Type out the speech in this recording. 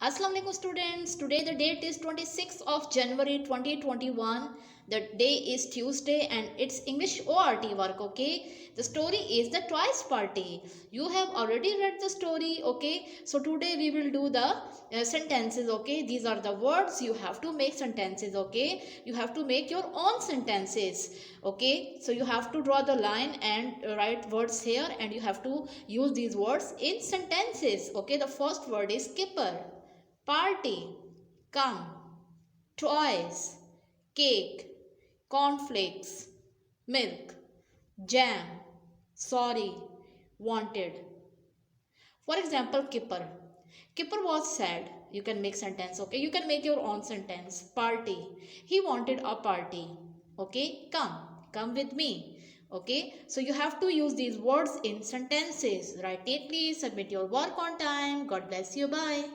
Assalamu alaikum students. Today the date is 26th of January 2021. The day is Tuesday and it's English ORT work, okay? The story is the Twice Party. You have already read the story, okay? So today we will do the sentences, okay? These are the words. You have to make sentences, okay? You have to make your own sentences, okay? So you have to draw the line and write words here and you have to use these words in sentences, okay? The first word is skipper. Party, come, toys, cake, cornflakes, milk, jam, sorry, wanted. For example, Kipper. Kipper was sad. You can make sentence, okay? You can make your own sentence. Party. He wanted a party. Okay? Come with me. Okay? So you have to use these words in sentences. Write neatly, submit your work on time. God bless you. Bye.